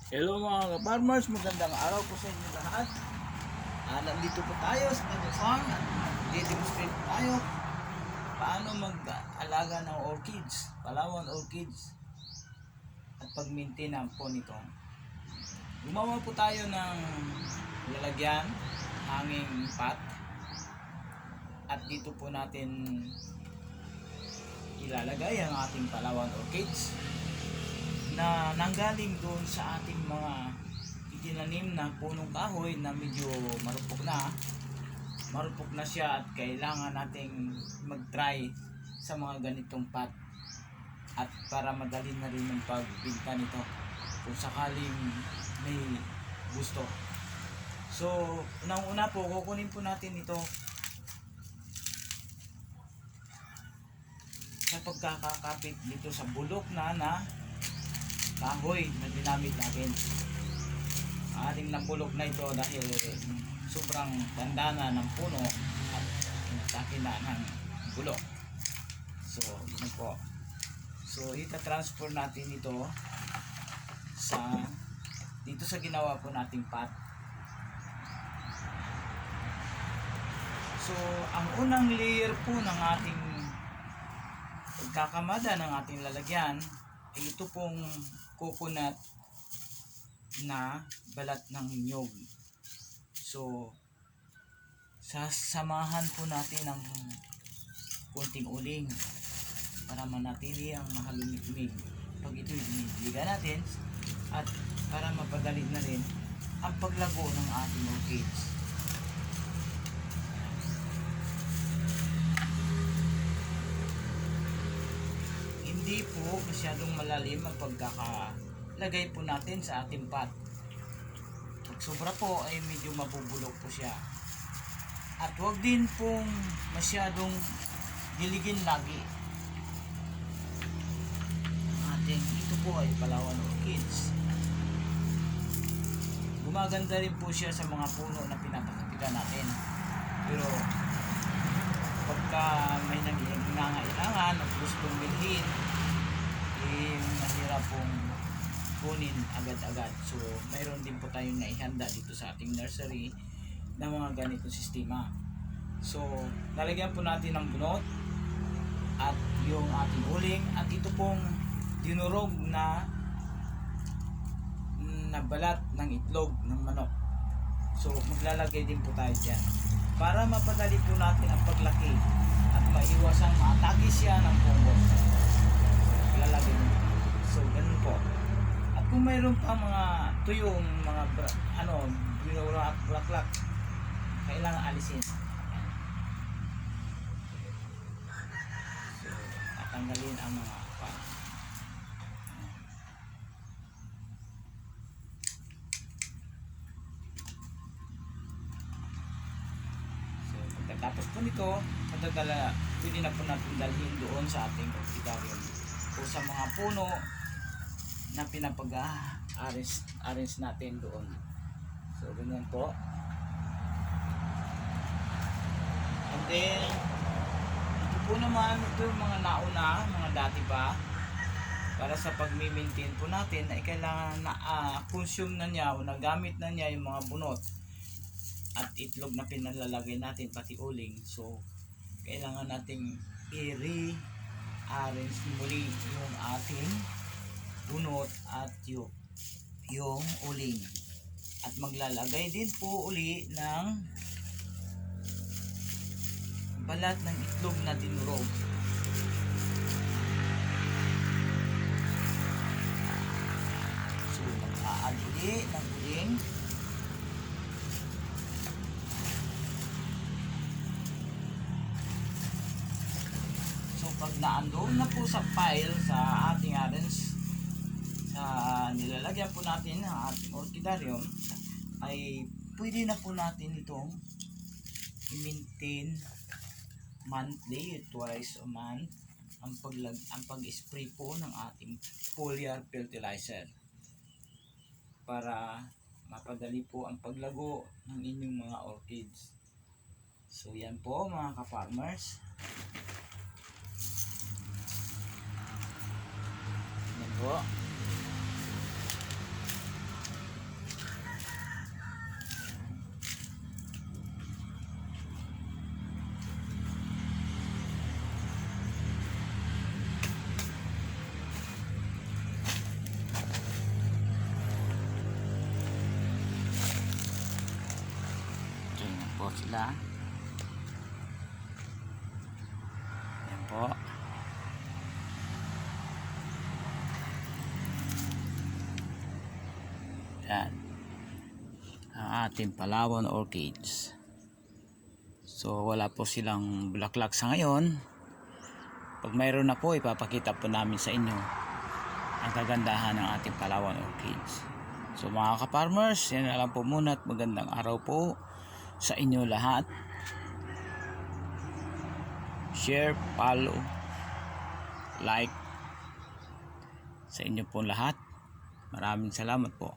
Hello mga ka-farmers, magandang araw po sa inyo lahat. Nandito po tayo sa Pado Farm at mag-demonstrate tayo paano mag-alaga ng orchids, Palawan orchids at pag-maintain po nito. Gumawa po tayo ng lalagyan, hanging pot, at dito po natin ilalagay ang ating Palawan orchids na nanggaling doon sa ating mga itinanim na punong kahoy na medyo marupok na siya, at kailangan nating mag-try sa mga ganitong pot at para madali na rin ang pagbinta nito kung sakaling may gusto. So unang-una po, kukunin po natin ito sa pagkakakapit dito sa bulok na kahoy na ginamit natin. Ating nabulok na ito dahil sobrang tanda na ng puno at taki na ng bulok. So yun po. So ita-transfer natin ito dito sa ginawa po nating pot. So ang unang layer po ng ating pagkakamada ng ating lalagyan ay ito pong coconut na balat ng nyog. So sasamahan po natin ng kunting uling para manatili ang mahalumig pag ito'y dinidiligan natin, at para mapadali na rin ang paglago ng ating orchids. Hindi po masyadong malalim ang pagkakalagay po natin sa ating pot. Pag sobra po ay medyo mabubulok po siya. At huwag din pong masyadong diligin lagi. Ito po ay Palawan orchids. Gumaganda rin po siya sa mga puno na pinapakatigan natin. Pero pagka may nangangailangan at gustong bilhin, mahirap pong kunin agad-agad. So mayroon din po tayong naihanda dito sa ating nursery na mga ganitong sistema. So lalagyan po natin ng bunot at yung ating uling, at ito pong dinurog na balat ng itlog ng manok. So maglalagay din po tayo dyan para mapadali po natin ang paglaki at maiwasan maatake siya ng fungus. Lalagay din. So ganun po. At kung mayroon pa mga tuyong mga binura at bulaklak, kailangan alisin. So tatanggalin ang mga tapos po nito, pwede na po natin dalhin doon sa ating orchidarium o sa mga puno na pinapag-arrange natin doon. So ganyan po. And then ito po naman, ito yung mga nauna, mga dati pa, para sa pag-maintain po natin ay kailangan na consume na niya o nagamit na niya yung mga bunot at itlog na pinalalagay natin, pati uling. So kailangan nating i-rearrange muli yung ating bunot at yung uling, at maglalagay din po uli ng balat ng itlog na dinurog. So mag-add uli ng uling. Pag naandoon na po sa pile sa ating arrange, sa nilalagyan po natin ng ating orchidarium, ay pwede na po natin itong i-maintain monthly, twice a month, ang pag-spray po ng ating foliar fertilizer para mapadali po ang paglago ng inyong mga orchids. So yan po mga ka-farmers. po. po sila. Yan po. Yan. Ang ating Palawan orchids. So wala po silang bulaklak sa ngayon. Pag mayroon na po, ipapakita po namin sa inyo ang kagandahan ng ating Palawan orchids. So mga ka-farmers, yan na lang po muna at magandang araw po sa inyo lahat. Share, follow, like sa inyo po lahat. Maraming salamat po.